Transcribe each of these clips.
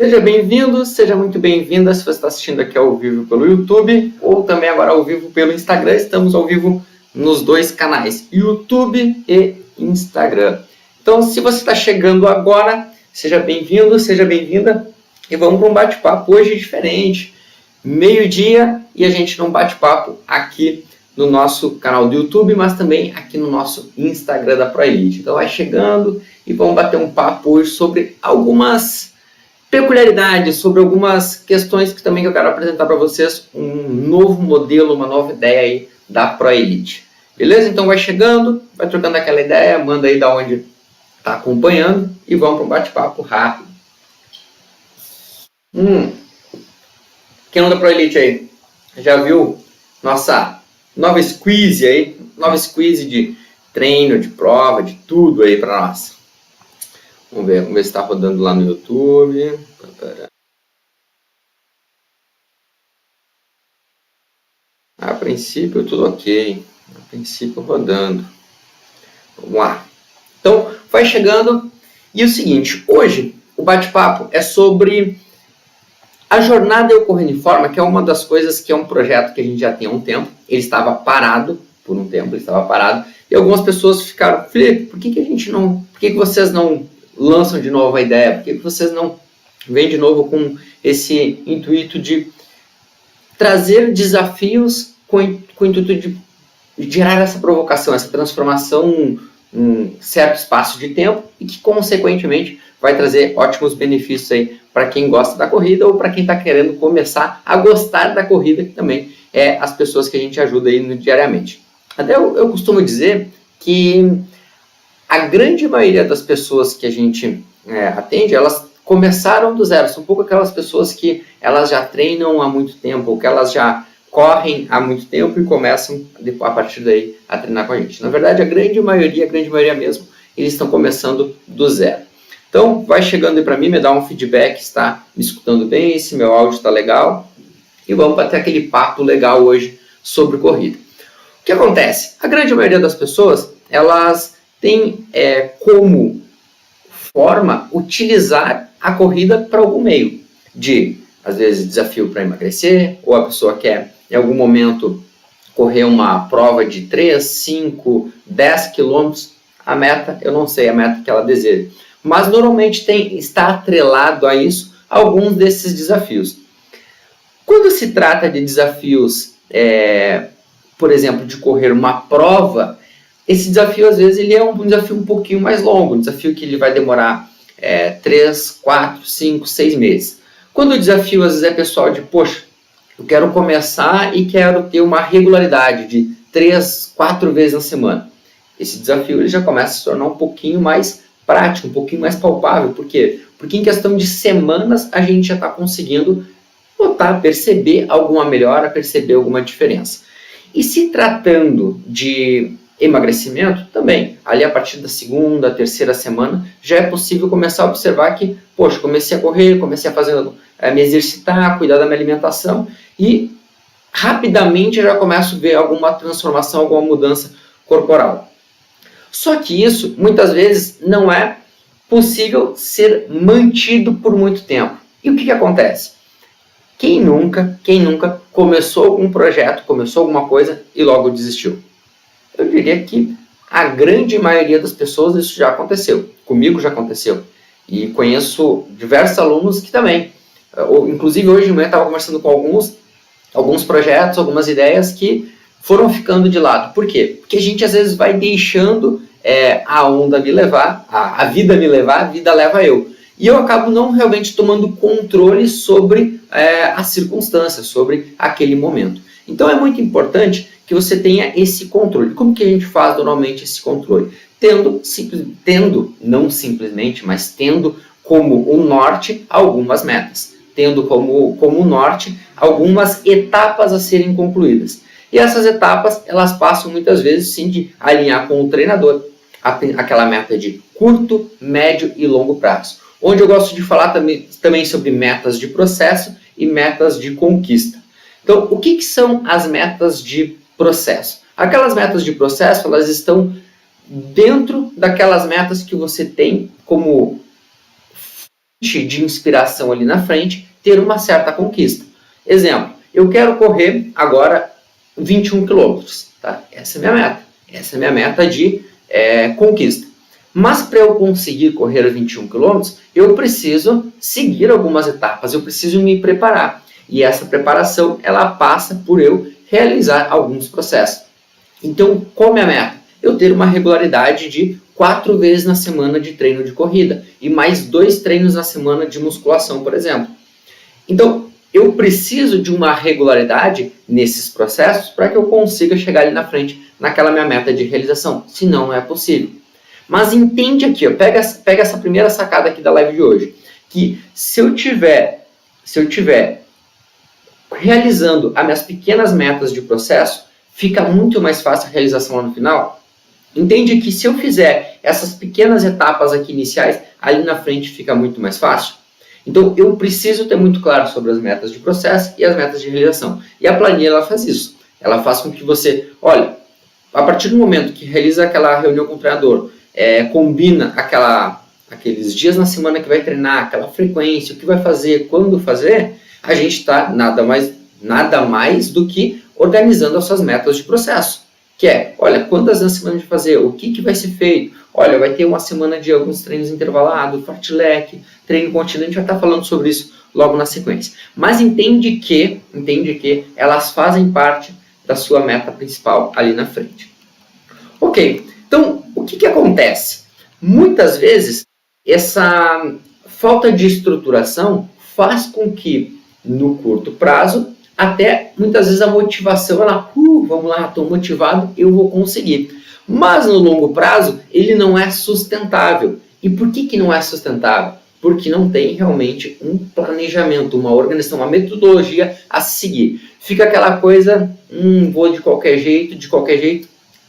Seja bem-vindo, seja muito bem-vinda se você está assistindo aqui ao vivo pelo YouTube ou também agora ao vivo pelo Instagram. Estamos ao vivo nos dois canais, YouTube e Instagram. Então, se você está chegando agora, seja bem-vindo, seja bem-vinda e vamos para um bate-papo hoje diferente. Meio-dia e a gente num bate-papo aqui no nosso canal do YouTube, mas também aqui no nosso Instagram da ProElite. Então, vai chegando e vamos bater um papo hoje sobre algumas peculiaridades, sobre algumas questões que também eu quero apresentar para vocês, um novo modelo, uma nova ideia aí da ProElite. Beleza? Então vai chegando, vai trocando aquela ideia, manda aí da onde está acompanhando e vamos para um bate-papo rápido. Quem não da ProElite aí? Já viu nossa nova squeeze aí? Nova squeeze de treino, de prova, de tudo aí para nós. Vamos ver se está rodando lá no YouTube. A princípio tudo ok. A princípio rodando. Vamos lá. Então, vai chegando. E o seguinte, hoje o bate-papo é sobre a jornada Eu Correndo em Forma, que é uma das coisas que é um projeto que a gente já tem há um tempo. Ele estava parado por um tempo, e algumas pessoas ficaram, Felipe, por que vocês não lançam de novo a ideia? Por que vocês não vêm de novo com esse intuito de trazer desafios com o intuito de gerar essa provocação, essa transformação em certo espaço de tempo e que, consequentemente, vai trazer ótimos benefícios aí para quem gosta da corrida ou para quem está querendo começar a gostar da corrida, que também é as pessoas que a gente ajuda aí diariamente. Até eu costumo dizer que a grande maioria das pessoas que a gente atende, elas começaram do zero. São pouco aquelas pessoas que elas já treinam há muito tempo, ou que elas já correm há muito tempo e começam a partir daí a treinar com a gente. Na verdade, a grande maioria mesmo, eles estão começando do zero. Então, vai chegando aí para mim, me dá um feedback se está me escutando bem, se meu áudio está legal. E vamos bater aquele papo legal hoje sobre corrida. O que acontece? A grande maioria das pessoas, elas têm como forma utilizar a corrida para algum meio. Às vezes, desafio para emagrecer, ou a pessoa quer, em algum momento, correr uma prova de 3, 5, 10 quilômetros. A meta, eu não sei a meta que ela deseja. Mas, normalmente, está atrelado a isso alguns desses desafios. Quando se trata de desafios, por exemplo, de correr uma prova, esse desafio, às vezes, ele é um desafio um pouquinho mais longo, um desafio que ele vai demorar 3, 4, 5, 6 meses. Quando o desafio, às vezes, é pessoal de, poxa, eu quero começar e quero ter uma regularidade de 3, 4 vezes na semana. Esse desafio ele já começa a se tornar um pouquinho mais prático, um pouquinho mais palpável. Por quê? Porque em questão de semanas a gente já está conseguindo notar, perceber alguma melhora, perceber alguma diferença. E se tratando de emagrecimento, também, ali a partir da segunda, terceira semana, já é possível começar a observar que, poxa, comecei a correr, comecei a me exercitar, cuidar da minha alimentação e rapidamente já começo a ver alguma transformação, alguma mudança corporal. Só que isso, muitas vezes, não é possível ser mantido por muito tempo. E o que acontece? Quem nunca começou algum projeto, começou alguma coisa e logo desistiu? Eu diria que a grande maioria das pessoas isso já aconteceu. Comigo já aconteceu. E conheço diversos alunos que também. Inclusive, hoje de manhã eu estava conversando com alguns projetos, algumas ideias que foram ficando de lado. Por quê? Porque a gente às vezes vai deixando a onda me levar, a vida me levar, a vida leva eu. E eu acabo não realmente tomando controle sobre as circunstâncias, sobre aquele momento. Então é muito importante que você tenha esse controle. Como que a gente faz normalmente esse controle? Não simplesmente, mas tendo como um norte algumas metas. Tendo como norte algumas etapas a serem concluídas. E essas etapas, elas passam muitas vezes sim de alinhar com o treinador aquela meta de curto, médio e longo prazo. Onde eu gosto de falar também sobre metas de processo e metas de conquista. Então, o que são as metas de processo? Aquelas metas de processo, elas estão dentro daquelas metas que você tem como de inspiração ali na frente, ter uma certa conquista. Exemplo, eu quero correr agora 21 quilômetros, tá? Essa é a minha meta. Essa é a minha meta de conquista. Mas para eu conseguir correr 21 quilômetros, eu preciso seguir algumas etapas, eu preciso me preparar. E essa preparação, ela passa por eu realizar alguns processos. Então, qual é a minha meta? Eu ter uma regularidade de 4 vezes na semana de treino de corrida e mais 2 treinos na semana de musculação, por exemplo. Então, eu preciso de uma regularidade nesses processos para que eu consiga chegar ali na frente naquela minha meta de realização, senão não é possível. Mas entende aqui, ó, pega essa primeira sacada aqui da live de hoje, que se eu tiver realizando as minhas pequenas metas de processo, fica muito mais fácil a realização lá no final. Entende que se eu fizer essas pequenas etapas aqui iniciais, ali na frente fica muito mais fácil? Então, eu preciso ter muito claro sobre as metas de processo e as metas de realização. E a planilha, ela faz isso. Ela faz com que você, olha, a partir do momento que realiza aquela reunião com o treinador, combina aqueles dias na semana que vai treinar, aquela frequência, o que vai fazer, quando fazer, a gente está nada mais do que organizando as suas metas de processo. Que é, olha, quantas na semana de fazer, o que vai ser feito, olha, vai ter uma semana de alguns treinos intervalados, fartlek, treino contínuo, a gente vai estar falando sobre isso logo na sequência. Mas entende que elas fazem parte da sua meta principal ali na frente. Ok, então o que acontece? Muitas vezes essa falta de estruturação faz com que no curto prazo, até muitas vezes a motivação, ela, vamos lá, estou motivado, eu vou conseguir. Mas no longo prazo, ele não é sustentável. E por que não é sustentável? Porque não tem realmente um planejamento, uma organização, uma metodologia a seguir. Fica aquela coisa, vou de qualquer jeito,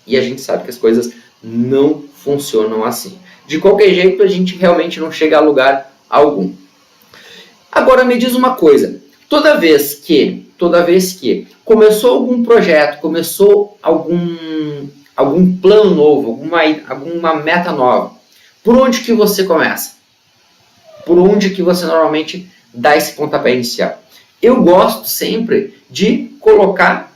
e a gente sabe que as coisas não funcionam assim. De qualquer jeito, a gente realmente não chega a lugar algum. Agora me diz uma coisa, toda vez que começou algum projeto, começou algum plano novo, alguma meta nova, por onde que você começa? Por onde que você normalmente dá esse pontapé inicial? Eu gosto sempre de colocar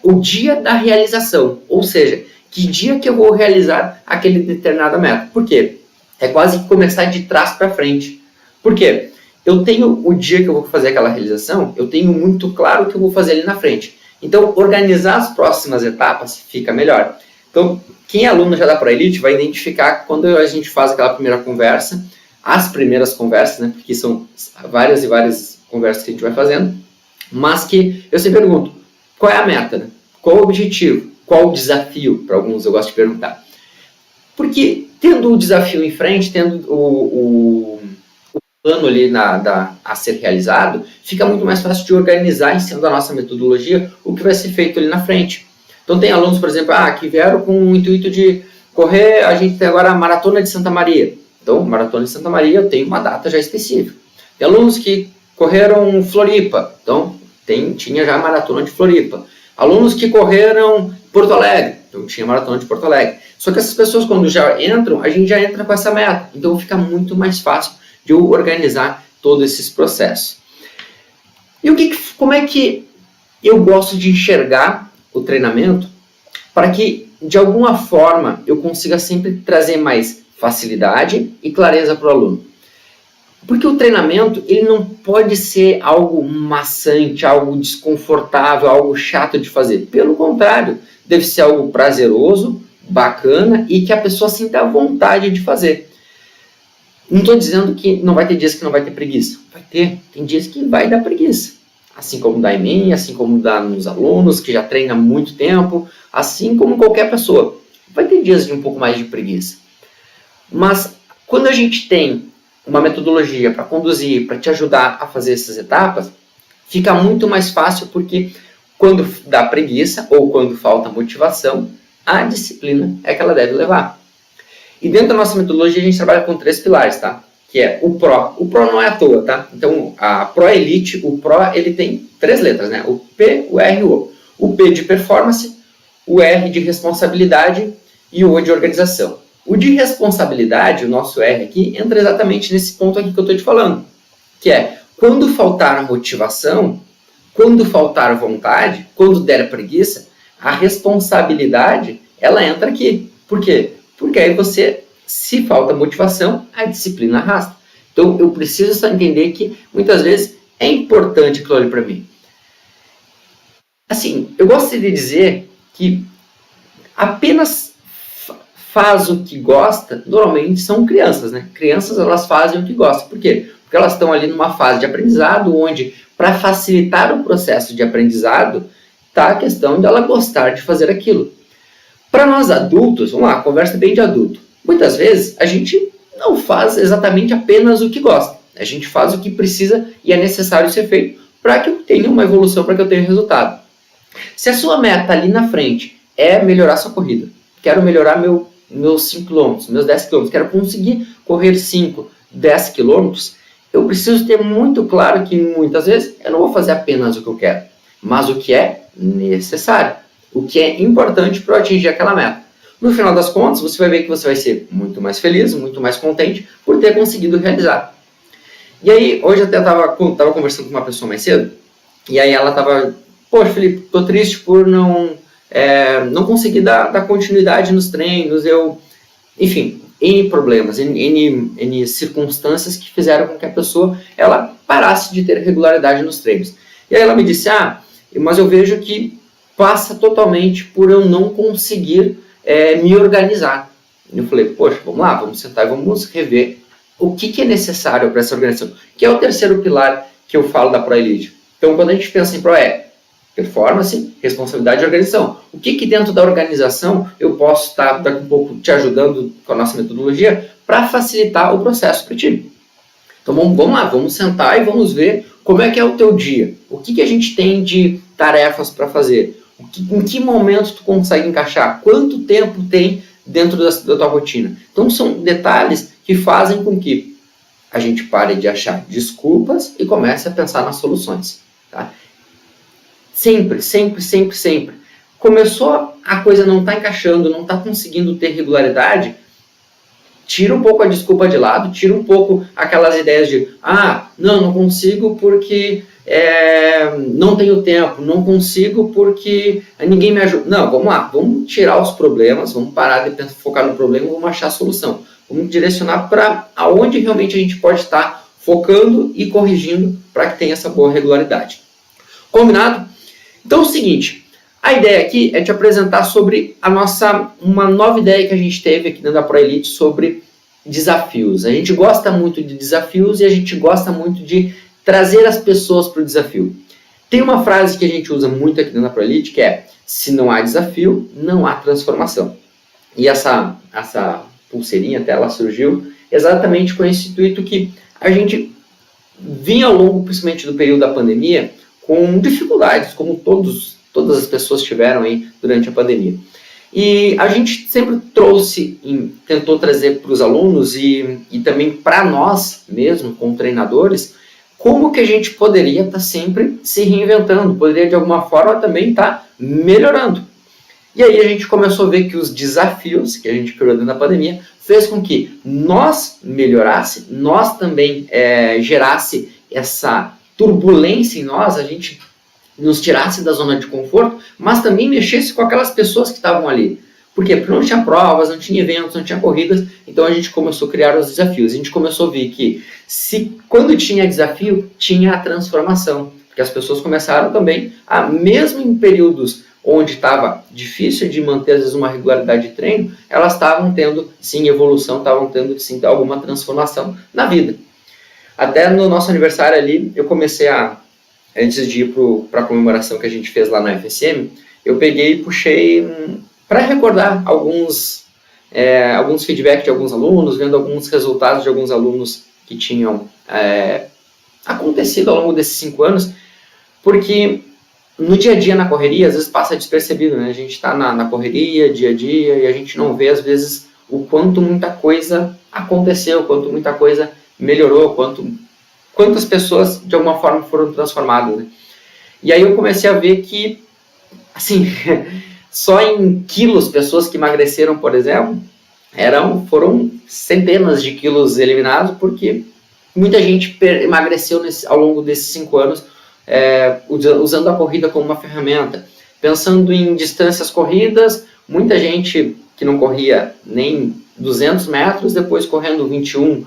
o dia da realização, ou seja, que dia que eu vou realizar aquele determinada meta. Por quê? É quase que começar de trás para frente. Por quê? Eu tenho o dia que eu vou fazer aquela realização, eu tenho muito claro o que eu vou fazer ali na frente. Então, organizar as próximas etapas fica melhor. Então, quem é aluno já da ProElite vai identificar quando a gente faz aquela primeira conversa, as primeiras conversas, né, porque são várias e várias conversas que a gente vai fazendo, mas que eu sempre pergunto, qual é a meta? Né? Qual o objetivo? Qual o desafio? Para alguns eu gosto de perguntar. Porque tendo o desafio em frente, tendo o plano ali a ser realizado, fica muito mais fácil de organizar em cima da nossa metodologia o que vai ser feito ali na frente. Então tem alunos, por exemplo, que vieram com o intuito de correr, a gente tem agora a Maratona de Santa Maria. Então, Maratona de Santa Maria eu tenho uma data já específica. Tem alunos que correram Floripa, então tinha já a Maratona de Floripa. Alunos que correram Porto Alegre, então tinha a Maratona de Porto Alegre. Só que essas pessoas, quando já entram, a gente já entra com essa meta. Então fica muito mais fácil de eu organizar todos esses processos. E como é que eu gosto de enxergar o treinamento para que, de alguma forma, eu consiga sempre trazer mais facilidade e clareza para o aluno? Porque o treinamento, ele não pode ser algo maçante, algo desconfortável, algo chato de fazer. Pelo contrário, deve ser algo prazeroso, bacana e que a pessoa sinta a vontade de fazer. Não estou dizendo que não vai ter dias que não vai ter preguiça. Vai ter. Tem dias que vai dar preguiça. Assim como dá em mim, assim como dá nos alunos que já treinam há muito tempo, assim como qualquer pessoa. Vai ter dias de um pouco mais de preguiça. Mas quando a gente tem uma metodologia para conduzir, para te ajudar a fazer essas etapas, fica muito mais fácil porque quando dá preguiça ou quando falta motivação, a disciplina é que ela deve levar. E dentro da nossa metodologia a gente trabalha com 3 pilares, tá? Que é o PRO. O PRO não é à toa, tá? Então, a ProElite, o PRO, ele tem 3 letras, né? O P, o R e o O. O P de performance, o R de responsabilidade e o O de organização. O de responsabilidade, o nosso R aqui, entra exatamente nesse ponto aqui que eu estou te falando, que é quando faltar motivação, quando faltar vontade, quando der preguiça, a responsabilidade, ela entra aqui. Por quê? Porque aí você, se falta motivação, a disciplina arrasta. Então, eu preciso só entender que, muitas vezes, é importante aquilo ali para mim. Assim, eu gosto de dizer que apenas faz o que gosta, normalmente são crianças, né? Crianças, elas fazem o que gostam. Por quê? Porque elas estão ali numa fase de aprendizado, onde, para facilitar o processo de aprendizado, está a questão dela gostar de fazer aquilo. Para nós adultos, vamos lá, conversa bem de adulto. Muitas vezes, a gente não faz exatamente apenas o que gosta. A gente faz o que precisa e é necessário ser feito para que eu tenha uma evolução, para que eu tenha resultado. Se a sua meta ali na frente é melhorar sua corrida, quero melhorar meus 5 km, meus 10 km, quero conseguir correr 5, 10 km, eu preciso ter muito claro que muitas vezes eu não vou fazer apenas o que eu quero, mas o que é necessário, o que é importante para eu atingir aquela meta. No final das contas, você vai ver que você vai ser muito mais feliz, muito mais contente por ter conseguido realizar. E aí, hoje eu até estava conversando com uma pessoa mais cedo, e aí ela estava, poxa, Felipe, estou triste por não conseguir dar continuidade nos treinos, enfim, N problemas, N circunstâncias que fizeram com que a pessoa ela parasse de ter regularidade nos treinos. E aí ela me disse, mas eu vejo que passa totalmente por eu não conseguir me organizar. Eu falei, poxa, vamos lá, vamos sentar e vamos rever o que é necessário para essa organização, que é o terceiro pilar que eu falo da ProElite. Então, quando a gente pensa em Pro, performance, responsabilidade e organização. O que dentro da organização eu posso estar daqui a pouco te ajudando com a nossa metodologia para facilitar o processo para ti? Então vamos lá, vamos sentar e vamos ver como é que é o teu dia. O que a gente tem de tarefas para fazer? Em que momento tu consegue encaixar? Quanto tempo tem dentro da tua rotina? Então são detalhes que fazem com que a gente pare de achar desculpas e comece a pensar nas soluções. Tá? Sempre, sempre, sempre, sempre. Começou a coisa não está encaixando, não está conseguindo ter regularidade, tira um pouco a desculpa de lado, tira um pouco aquelas ideias de não consigo porque não tenho tempo, não consigo porque ninguém me ajuda. Não, vamos lá, vamos tirar os problemas, vamos parar de focar no problema, vamos achar a solução. Vamos direcionar para aonde realmente a gente pode estar focando e corrigindo para que tenha essa boa regularidade. Combinado? Então é o seguinte, a ideia aqui é te apresentar sobre uma nova ideia que a gente teve aqui dentro da ProElite sobre desafios. A gente gosta muito de desafios e a gente gosta muito de trazer as pessoas para o desafio. Tem uma frase que a gente usa muito aqui dentro da ProElite que é: se não há desafio, não há transformação. E essa pulseirinha até ela surgiu exatamente com esse intuito que a gente vinha ao longo, principalmente do período da pandemia, com dificuldades, como todas as pessoas tiveram aí durante a pandemia. E a gente sempre tentou trazer para os alunos e também para nós mesmo, como treinadores, como que a gente poderia estar sempre se reinventando, poderia de alguma forma também estar melhorando. E aí a gente começou a ver que os desafios que a gente criou dentro da pandemia fez com que nós melhorasse, nós também gerasse essa turbulência em nós, a gente nos tirasse da zona de conforto, mas também mexesse com aquelas pessoas que estavam ali. Por quê? Porque não tinha provas, não tinha eventos, não tinha corridas, então a gente começou a criar os desafios. A gente começou a ver que quando tinha desafio, tinha a transformação. Porque as pessoas começaram também mesmo em períodos onde estava difícil de manter, às vezes, uma regularidade de treino, elas estavam tendo, sim, evolução, estavam tendo, sim, alguma transformação na vida. Até no nosso aniversário ali, eu comecei antes de ir para a comemoração que a gente fez lá na FSM, eu peguei e puxei para recordar alguns feedbacks de alguns alunos, vendo alguns resultados de alguns alunos que tinham acontecido ao longo desses 5 anos, porque no dia a dia, na correria, às vezes passa despercebido, né? A gente está na correria, dia a dia, e a gente não vê, às vezes, o quanto muita coisa aconteceu, o quanto muita coisa melhorou, quantas pessoas, de alguma forma, foram transformadas, né? E aí eu comecei a ver que, assim, só em quilos, pessoas que emagreceram, por exemplo, Foram centenas de quilos eliminados, porque muita gente emagreceu ao longo desses 5 anos, usando a corrida como uma ferramenta. Pensando em distâncias corridas, muita gente que não corria nem 200 metros, depois correndo 21,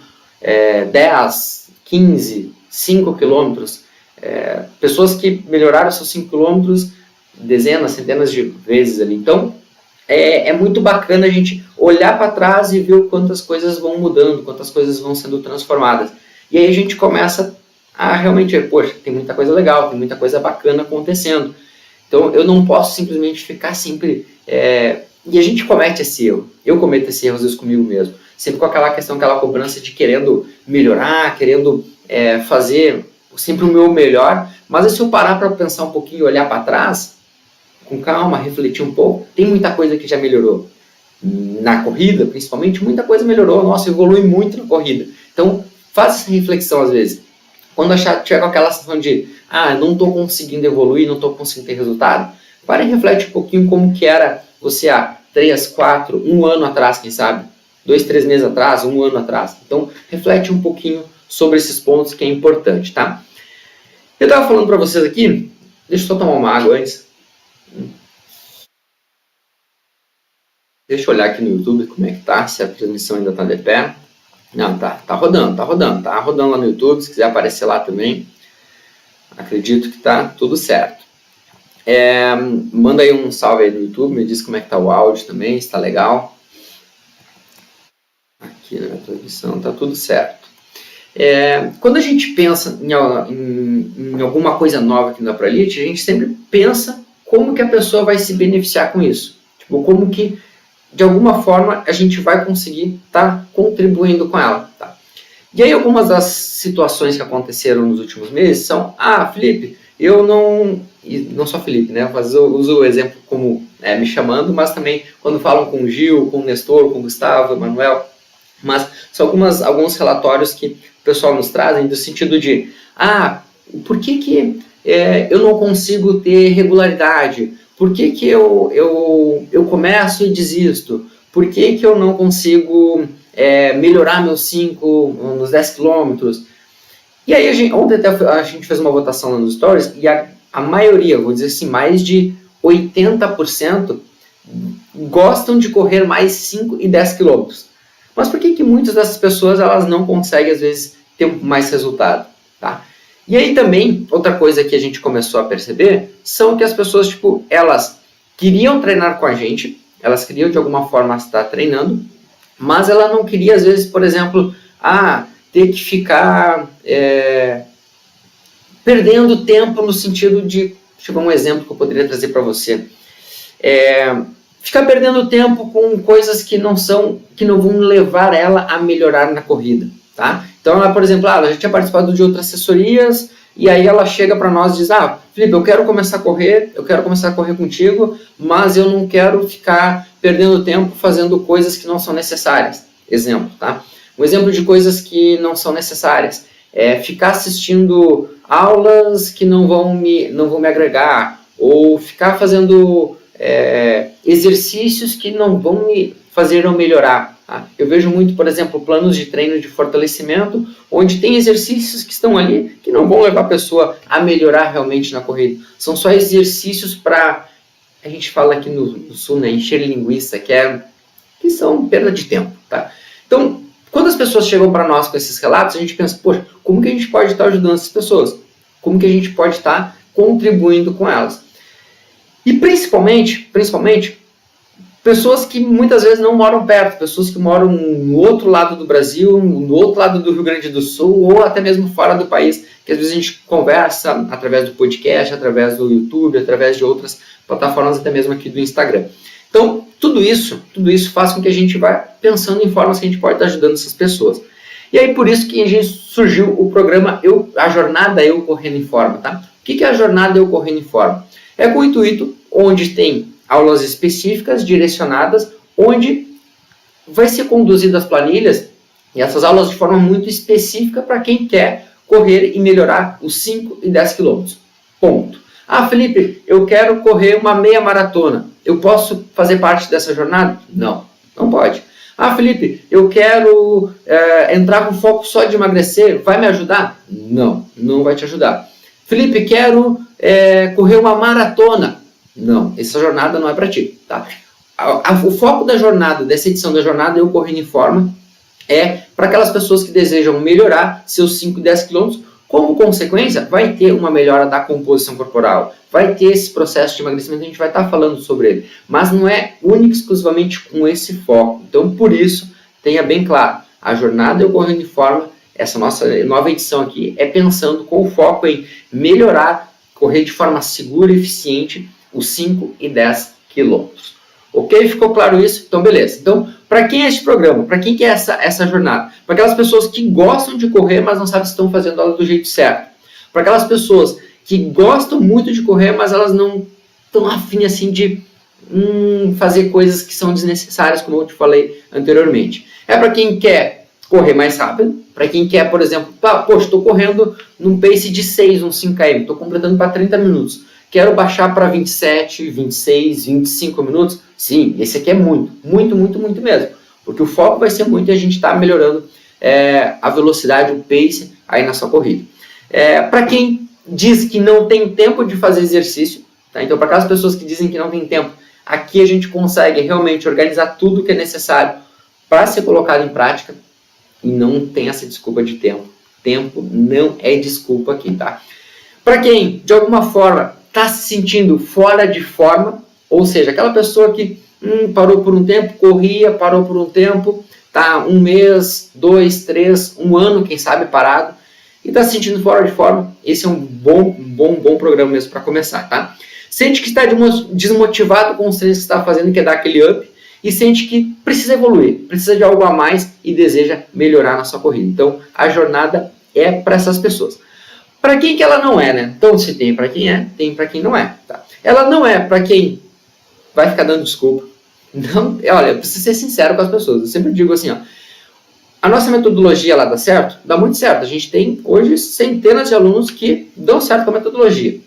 10, 15, 5 quilômetros. Pessoas que melhoraram seus 5 quilômetros dezenas, centenas de vezes ali. Então, é muito bacana a gente olhar para trás e ver quantas coisas vão mudando, quantas coisas vão sendo transformadas. E aí a gente começa a realmente ver, poxa, tem muita coisa legal, tem muita coisa bacana acontecendo. Então, eu não posso simplesmente ficar sempre... E a gente comete esse erro. Eu cometo esse erro, às vezes, comigo mesmo. Sempre com aquela questão, aquela cobrança de querendo melhorar, querendo fazer sempre o meu melhor. Mas se eu parar para pensar um pouquinho e olhar para trás, com calma, refletir um pouco, tem muita coisa que já melhorou. Na corrida, principalmente, muita coisa melhorou. Nossa, evolui muito na corrida. Então, faz essa reflexão, às vezes. Quando tiver com aquela sensação de não estou conseguindo evoluir, não estou conseguindo ter resultado, para e reflete um pouquinho como que era você há 3, 4, 1 ano atrás, quem sabe? 2, 3 meses atrás, 1 ano atrás. Então, reflete um pouquinho sobre esses pontos que é importante, tá? Eu estava falando para vocês aqui, deixa eu só tomar uma água antes. Deixa eu olhar aqui no YouTube como é que tá, se a transmissão ainda está de pé. Não, tá rodando lá no YouTube, se quiser aparecer lá também. Acredito que tá tudo certo. Manda aí um salve aí no YouTube, me diz como é que tá o áudio também, se tá legal. Aqui na minha transmissão tá tudo certo. Quando a gente pensa em alguma coisa nova aqui na ProElite, a gente sempre pensa como que a pessoa vai se beneficiar com isso. Tipo, como que, de alguma forma, a gente vai conseguir estar contribuindo com ela. Tá? E aí, algumas das situações que aconteceram nos últimos meses são, Felipe, eu não... E não só Felipe, né? Mas eu uso o exemplo como me chamando, mas também quando falam com o Gil, com o Nestor, com o Gustavo, Emanuel. Mas são alguns relatórios que o pessoal nos trazem do sentido de, por que eu não consigo ter regularidade? Por que eu começo e desisto? Por que eu não consigo melhorar meus 5 nos 10 quilômetros? E aí, ontem até a gente fez uma votação lá nos stories e a maioria, vou dizer assim, mais de 80% gostam de correr mais 5 e 10 quilômetros. Mas por que muitas dessas pessoas elas não conseguem, às vezes, ter mais resultado? Tá? E aí também, outra coisa que a gente começou a perceber, são que as pessoas, elas queriam treinar com a gente, elas queriam de alguma forma estar treinando, mas ela não queria, às vezes, por exemplo, ter que ficar perdendo tempo no sentido de, deixa eu ver um exemplo que eu poderia trazer para você, ficar perdendo tempo com coisas que não vão levar ela a melhorar na corrida, tá? Então, ela, por exemplo, ela já tinha participado de outras assessorias e aí ela chega para nós e diz, Felipe, eu quero começar a correr contigo, mas eu não quero ficar perdendo tempo fazendo coisas que não são necessárias. Exemplo, tá? Um exemplo de coisas que não são necessárias é ficar assistindo aulas que não vão me agregar, ou ficar fazendo exercícios que não vão me fazer eu melhorar. Tá? Eu vejo muito, por exemplo, planos de treino de fortalecimento, onde tem exercícios que estão ali que não vão levar a pessoa a melhorar realmente na corrida. São só exercícios para, a gente fala aqui no sul, né, encher linguiça, que são perda de tempo. Tá? Então, quando as pessoas chegam para nós com esses relatos, a gente pensa, poxa, como que a gente pode estar ajudando essas pessoas? Como que a gente pode estar contribuindo com elas? E principalmente, pessoas que muitas vezes não moram perto, pessoas que moram no outro lado do Brasil, no outro lado do Rio Grande do Sul, ou até mesmo fora do país, que às vezes a gente conversa através do podcast, através do YouTube, através de outras plataformas, até mesmo aqui do Instagram. Então, tudo isso faz com que a gente vá pensando em formas que a gente pode estar ajudando essas pessoas. E aí, por isso que a gente surgiu o programa a Jornada Eu Correndo em Forma. Tá? O que é a Jornada Eu Correndo em Forma? É com o intuito onde tem aulas específicas, direcionadas, onde vai ser conduzidas as planilhas e essas aulas de forma muito específica para quem quer correr e melhorar os 5 e 10 quilômetros. Ponto. Felipe, eu quero correr uma meia maratona. Eu posso fazer parte dessa jornada? Não, não pode. Ah, Felipe, eu quero entrar com foco só de emagrecer, vai me ajudar? Não, não vai te ajudar. Felipe, quero correr uma maratona. Não, essa jornada não é para ti, tá? O foco da jornada, dessa edição da jornada Eu Correndo em Forma, é para aquelas pessoas que desejam melhorar seus 5 e 10 quilômetros. Como consequência, vai ter uma melhora da composição corporal, vai ter esse processo de emagrecimento, a gente vai estar falando sobre ele, mas não é único e exclusivamente com esse foco. Então, por isso, tenha bem claro, a jornada Eu Correndo em Forma, essa nossa nova edição aqui, é pensando com o foco em melhorar, correr de forma segura e eficiente os 5 e 10 quilômetros. Ok? Ficou claro isso? Então, beleza. Então, para quem é esse programa? Para quem que é essa jornada? Para aquelas pessoas que gostam de correr, mas não sabem se estão fazendo ela do jeito certo. Para aquelas pessoas que gostam muito de correr, mas elas não estão afim assim de fazer coisas que são desnecessárias, como eu te falei anteriormente. É para quem quer correr mais rápido, para quem quer, por exemplo, poxa, estou correndo num pace de 6, uns 5 km, estou completando para 30 minutos. Quero baixar para 27, 26, 25 minutos. Sim, esse aqui é muito, muito, muito, muito mesmo. Porque o foco vai ser muito e a gente está melhorando a velocidade, o pace aí na sua corrida. Para quem diz que não tem tempo de fazer exercício, tá? Então para aquelas pessoas que dizem que não tem tempo, aqui a gente consegue realmente organizar tudo que é necessário para ser colocado em prática e não tem essa desculpa de tempo. Tempo não é desculpa aqui, tá? Para quem, de alguma forma, está se sentindo fora de forma, ou seja, aquela pessoa que parou por um tempo, corria, parou por um tempo, tá 1 mês, 2, 3, 1 ano, quem sabe, parado, e está se sentindo fora de forma, esse é um bom programa mesmo para começar, tá? Sente que está desmotivado com os treinos que está fazendo, quer dar aquele up, e sente que precisa evoluir, precisa de algo a mais e deseja melhorar na sua corrida. Então, a jornada é para essas pessoas. Para quem que ela não é, né? Então, se tem para quem é, tem para quem não é. Tá? Ela não é para quem vai ficar dando desculpa. Não, olha, eu preciso ser sincero com as pessoas. Eu sempre digo assim, ó, a nossa metodologia lá dá certo? Dá muito certo. A gente tem hoje centenas de alunos que dão certo com a metodologia.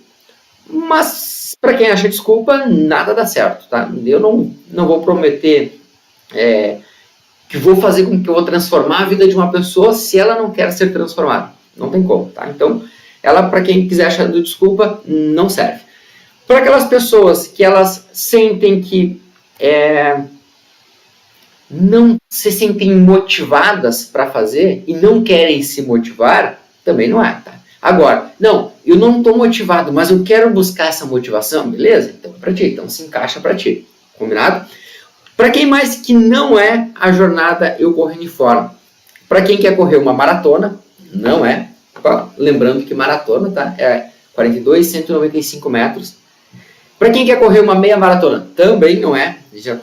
Mas, para quem acha desculpa, nada dá certo. Tá? Eu não vou prometer que vou fazer com que eu vou transformar a vida de uma pessoa se ela não quer ser transformada. Não tem como, tá? Então, ela, para quem quiser achar desculpa, não serve. Para aquelas pessoas que elas sentem que não se sentem motivadas para fazer e não querem se motivar, também não é, tá? Agora, não, eu não estou motivado, mas eu quero buscar essa motivação, beleza? Então é para ti, então se encaixa para ti, combinado? Para quem mais que não é a jornada Eu Correndo em Forma, para quem quer correr uma maratona, não é. Lembrando que maratona, tá? É 42, 195 metros. Para quem quer correr uma meia maratona, também não é. Já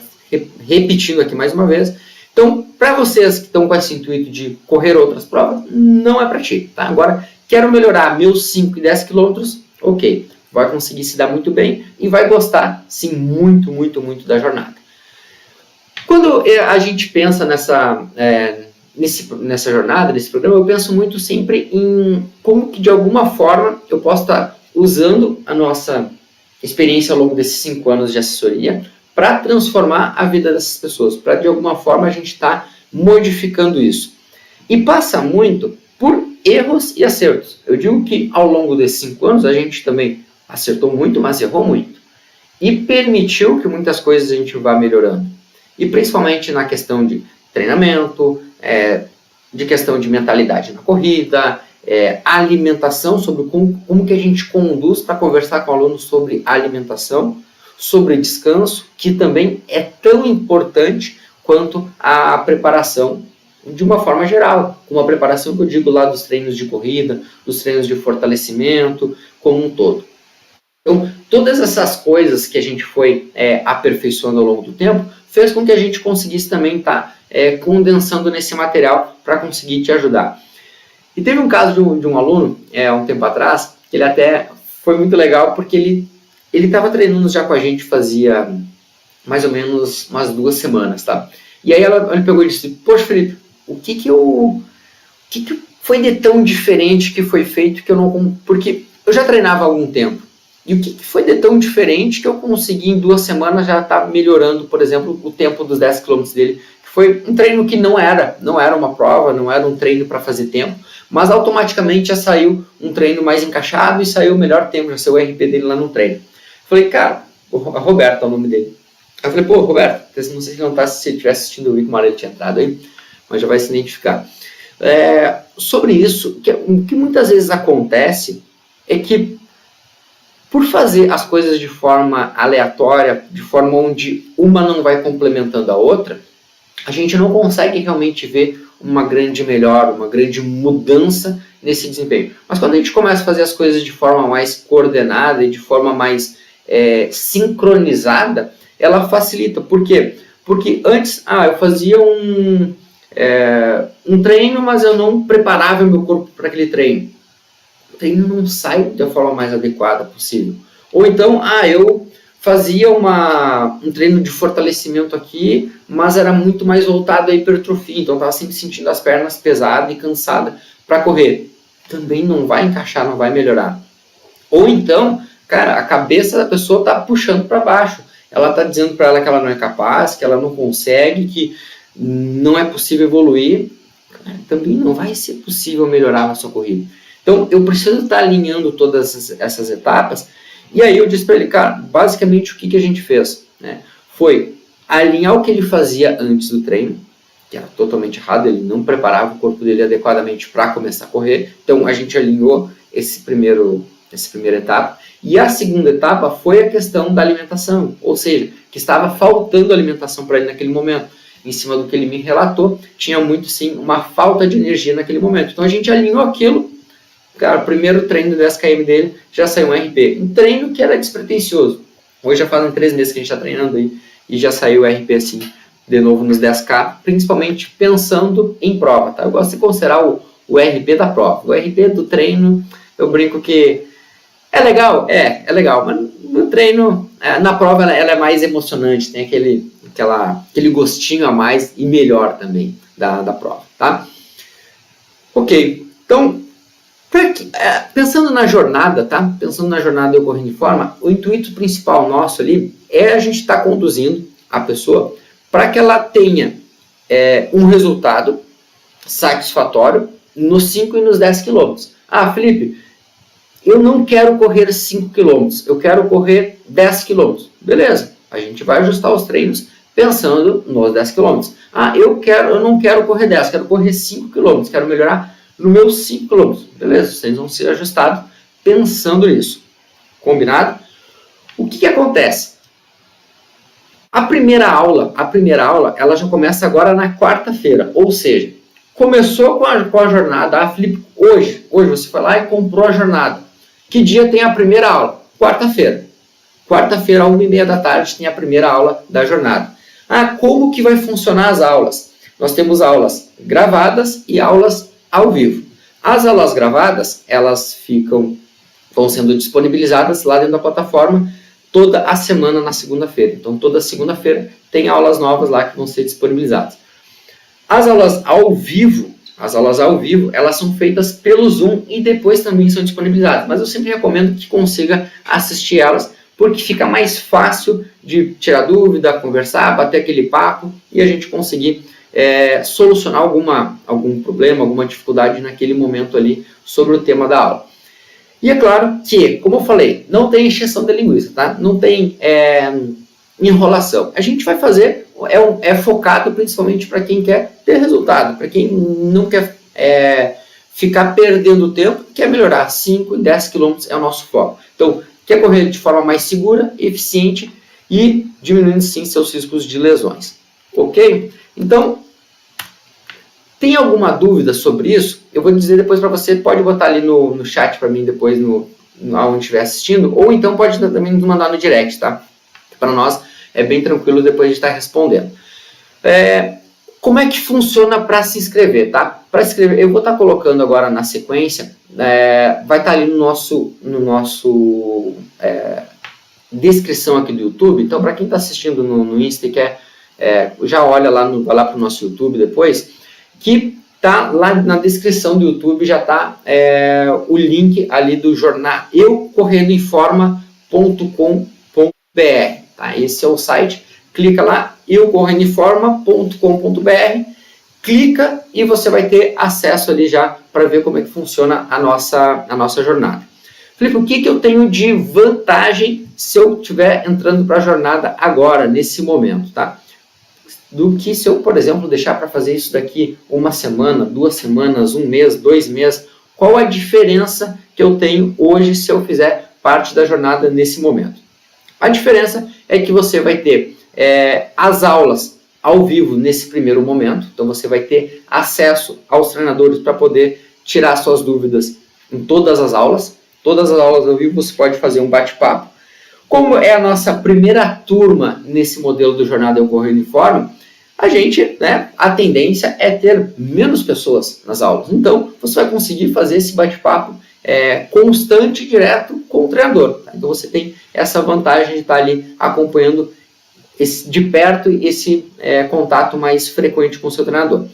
repetindo aqui mais uma vez. Então, para vocês que estão com esse intuito de correr outras provas, não é para ti, tá? Agora, quero melhorar meus 5 e 10 quilômetros, ok. Vai conseguir se dar muito bem e vai gostar, sim, muito, muito, muito da jornada. Quando a gente pensa nessa jornada, nesse programa, eu penso muito sempre em como que de alguma forma eu posso estar usando a nossa experiência ao longo desses 5 anos de assessoria para transformar a vida dessas pessoas, para de alguma forma a gente estar modificando isso. E passa muito por erros e acertos. Eu digo que ao longo desses 5 anos a gente também acertou muito, mas errou muito. E permitiu que muitas coisas a gente vá melhorando. E principalmente na questão de treinamento, de questão de mentalidade na corrida, alimentação, sobre como que a gente conduz para conversar com o aluno sobre alimentação, sobre descanso, que também é tão importante quanto a preparação de uma forma geral, como a preparação que eu digo lá dos treinos de corrida, dos treinos de fortalecimento, como um todo. Então, todas essas coisas que a gente foi aperfeiçoando ao longo do tempo, fez com que a gente conseguisse também estar condensando nesse material para conseguir te ajudar. E teve um caso de um aluno, há um tempo atrás, que ele até foi muito legal, porque ele estava treinando já com a gente fazia mais ou menos umas 2 semanas, tá? E aí ele pegou e disse, poxa, Felipe, o que foi de tão diferente que foi feito que eu não... Porque eu já treinava há algum tempo. E o que foi de tão diferente que eu consegui em 2 semanas já estar melhorando, por exemplo, o tempo dos 10 km dele, que Foi um treino que não era uma prova, não era um treino para fazer tempo, mas automaticamente já saiu um treino mais encaixado e saiu o melhor tempo, já saiu o RP dele lá no treino. Falei, cara, a Roberto é o nome dele. Eu falei, pô, Roberto, não sei se ele não tá, se ele estiver assistindo o vídeo, uma hora ele tinha entrado aí, mas já vai se identificar. Sobre isso, o que muitas vezes acontece é que por fazer as coisas de forma aleatória, de forma onde uma não vai complementando a outra, a gente não consegue realmente ver uma grande melhora, uma grande mudança nesse desempenho. Mas quando a gente começa a fazer as coisas de forma mais coordenada e de forma mais sincronizada, ela facilita. Por quê? Porque antes eu fazia um treino, mas eu não preparava o meu corpo para aquele treino. O treino não sai da forma mais adequada possível. Ou então, eu fazia um treino de fortalecimento aqui, mas era muito mais voltado à hipertrofia, então eu estava sempre sentindo as pernas pesadas e cansada para correr. Também não vai encaixar, não vai melhorar. Ou então, cara, a cabeça da pessoa está puxando para baixo. Ela está dizendo para ela que ela não é capaz, que ela não consegue, que não é possível evoluir. Cara, também não vai ser possível melhorar na sua corrida. Então, eu preciso estar alinhando todas essas etapas. E aí eu disse para ele, cara, basicamente o que a gente fez, né? Foi alinhar o que ele fazia antes do treino, que era totalmente errado, ele não preparava o corpo dele adequadamente para começar a correr. Então a gente alinhou essa primeira etapa. E a segunda etapa foi a questão da alimentação, ou seja, que estava faltando alimentação para ele naquele momento. Em cima do que ele me relatou, tinha muito sim uma falta de energia naquele momento. Então a gente alinhou aquilo. Cara, o primeiro treino do 10 km dele já saiu um RP. Um treino que era despretensioso. Hoje já fazem 3 meses que a gente está treinando aí e já saiu o RP assim, de novo nos 10K, principalmente pensando em prova, tá? Eu gosto de considerar o RP da prova. O RP do treino, eu brinco que é legal, legal, mas no treino, na prova ela é mais emocionante, tem aquele gostinho a mais e melhor também da prova, tá? Ok, então, pensando na jornada, tá? Pensando na jornada eu correndo de forma, o intuito principal nosso ali é a gente estar conduzindo a pessoa para que ela tenha um resultado satisfatório nos 5 e nos 10 quilômetros. Felipe, eu não quero correr 5 quilômetros, eu quero correr 10 quilômetros. Beleza, a gente vai ajustar os treinos pensando nos 10 quilômetros. Eu não quero correr 10, quero correr 5 quilômetros, quero melhorar no meus 5 km. Beleza, vocês vão ser ajustados pensando nisso. Combinado? O que acontece? A primeira aula, ela já começa agora na quarta-feira. Ou seja, começou com a jornada. Felipe, hoje você foi lá e comprou a jornada. Que dia tem a primeira aula? Quarta-feira. Quarta-feira, 1h30 da tarde, tem a primeira aula da jornada. Como que vai funcionar as aulas? Nós temos aulas gravadas e aulas ao vivo. As aulas gravadas, elas vão sendo disponibilizadas lá dentro da plataforma toda a semana na segunda-feira. Então, toda segunda-feira tem aulas novas lá que vão ser disponibilizadas. As aulas ao vivo, elas são feitas pelo Zoom e depois também são disponibilizadas. Mas eu sempre recomendo que consiga assistir elas, porque fica mais fácil de tirar dúvida, conversar, bater aquele papo e a gente conseguir solucionar algum problema, alguma dificuldade naquele momento ali sobre o tema da aula. E é claro que, como eu falei, não tem encheção de linguiça, tá? Não tem enrolação. A gente vai fazer, focado principalmente para quem quer ter resultado, para quem não quer ficar perdendo tempo, quer melhorar. 5 e 10 km é o nosso foco. Então, quer correr de forma mais segura, eficiente e diminuindo sim seus riscos de lesões. Ok? Então, tem alguma dúvida sobre isso? Eu vou dizer depois para você, pode botar ali no chat para mim depois, onde estiver assistindo, ou então pode também nos mandar no direct, tá? Para nós é bem tranquilo depois de estar respondendo. Como é que funciona para se inscrever, tá? Para se inscrever, eu vou estar colocando agora na sequência, vai estar ali no nosso descrição aqui do YouTube. Então, para quem está assistindo no Insta e quer, já olha lá, vai lá para o nosso YouTube depois, que tá lá na descrição do YouTube, já tá o link ali do jornal eucorrendoemforma.com.br, tá? Esse é o site, clica lá eucorreinforma.com.br, clica e você vai ter acesso ali já para ver como é que funciona a nossa jornada. Felipe, o que eu tenho de vantagem se eu estiver entrando para a jornada agora, nesse momento, tá? Do que se eu, por exemplo, deixar para fazer isso daqui uma semana, 2 semanas, 1 mês, 2 meses, qual a diferença que eu tenho hoje se eu fizer parte da jornada nesse momento? A diferença é que você vai ter as aulas ao vivo nesse primeiro momento, então você vai ter acesso aos treinadores para poder tirar suas dúvidas em todas as aulas ao vivo você pode fazer um bate-papo. Como é a nossa primeira turma nesse modelo do Jornada Eu Corro Uniforme, a tendência é ter menos pessoas nas aulas. Então, você vai conseguir fazer esse bate-papo constante e direto com o treinador. Tá? Então, você tem essa vantagem de estar ali acompanhando de perto esse contato mais frequente com o seu treinador.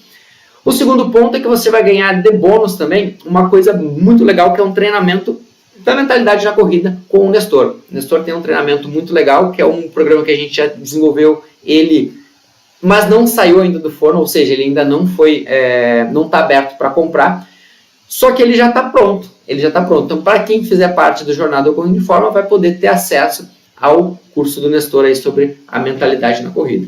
O segundo ponto é que você vai ganhar de bônus também uma coisa muito legal, que é um treinamento da mentalidade na corrida com o Nestor. O Nestor tem um treinamento muito legal, que é um programa que a gente já desenvolveu mas não saiu ainda do forno, ou seja, ele ainda não está aberto para comprar, só que ele já está pronto. Então, para quem fizer parte do Jornada Eu Corro Uniforme, vai poder ter acesso ao curso do Nestor aí sobre a mentalidade na corrida.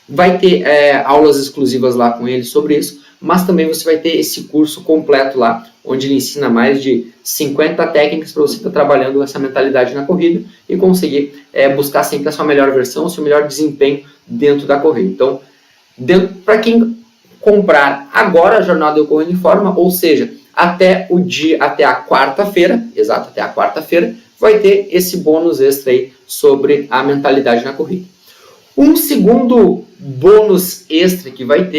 Vai ter aulas exclusivas lá com ele sobre isso, mas também você vai ter esse curso completo lá, onde ele ensina mais de 50 técnicas para você estar trabalhando essa mentalidade na corrida e conseguir buscar sempre a sua melhor versão, o seu melhor desempenho dentro da corrida. Então, para quem comprar agora a Jornada Eu Corro Uniforme, ou seja, até a quarta-feira, vai ter esse bônus extra aí sobre a mentalidade na corrida. Um segundo bônus extra que vai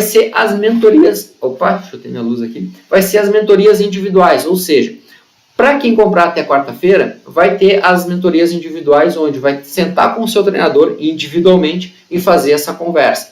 ser as mentorias. Opa, deixa eu ter minha luz aqui. Vai ser as mentorias individuais, ou seja, para quem comprar até quarta-feira, vai ter as mentorias individuais, onde vai sentar com o seu treinador individualmente e fazer essa conversa.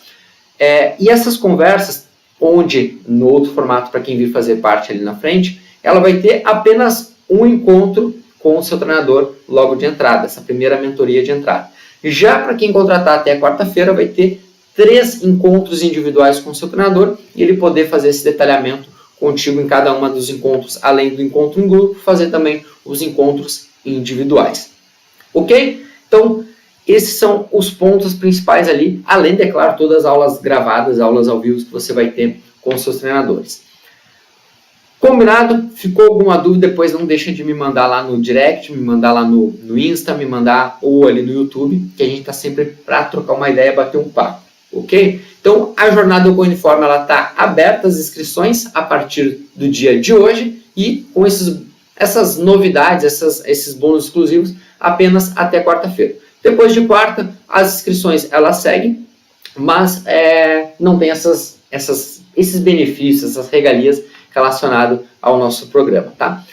E essas conversas, onde no outro formato, para quem vir fazer parte ali na frente, ela vai ter apenas um encontro com o seu treinador logo de entrada, essa primeira mentoria de entrada. Já para quem contratar até quarta-feira, vai ter 3 encontros individuais com o seu treinador e ele poder fazer esse detalhamento contigo em cada uma dos encontros, além do encontro em grupo, fazer também os encontros individuais. Ok? Então, esses são os pontos principais ali, além de, é claro, todas as aulas gravadas, aulas ao vivo que você vai ter com os seus treinadores. Combinado? Ficou alguma dúvida? Depois não deixa de me mandar lá no direct, me mandar lá no Insta, me mandar ou ali no YouTube, que a gente está sempre para trocar uma ideia, bater um papo, ok? Então, a Jornada Eu Corro Uniforme está aberta as inscrições a partir do dia de hoje e com essas novidades, esses bônus exclusivos, apenas até quarta-feira. Depois de quarta, as inscrições elas seguem, mas não tem esses benefícios, essas regalias relacionado ao nosso programa, tá?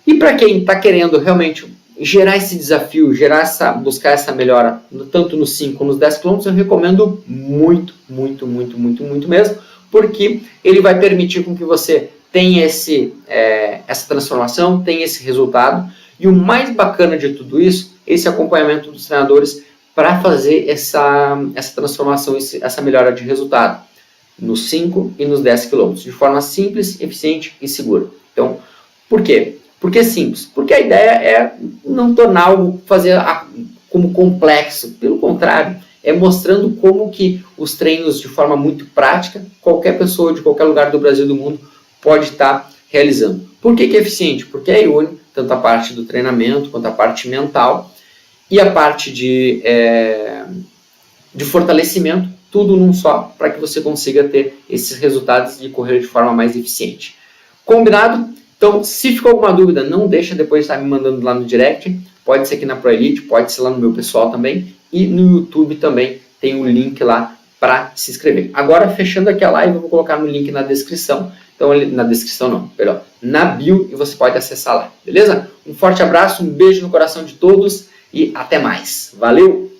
E para quem está querendo realmente gerar esse desafio, buscar essa melhora, tanto nos 5 como nos 10 km, eu recomendo muito mesmo, porque ele vai permitir com que você tenha essa transformação, tenha esse resultado, e o mais bacana de tudo isso, esse acompanhamento dos treinadores para fazer essa transformação, essa melhora de resultado nos 5 e nos 10 km, de forma simples, eficiente e segura. Então, por quê? Porque é simples. Porque a ideia é não tornar algo, fazer como complexo. Pelo contrário, é mostrando como que os treinos, de forma muito prática, qualquer pessoa de qualquer lugar do Brasil e do mundo pode estar realizando. Por que é eficiente? Porque aí une tanto a parte do treinamento, quanto a parte mental e a parte de fortalecimento, tudo num só, para que você consiga ter esses resultados de correr de forma mais eficiente. Combinado? Então, se ficou alguma dúvida, não deixa depois de estar me mandando lá no direct, pode ser aqui na ProElite, pode ser lá no meu pessoal também, e no YouTube também tem um link lá para se inscrever. Agora, fechando aqui a live, eu vou colocar no link na descrição, na bio, e você pode acessar lá, beleza? Um forte abraço, um beijo no coração de todos e até mais. Valeu!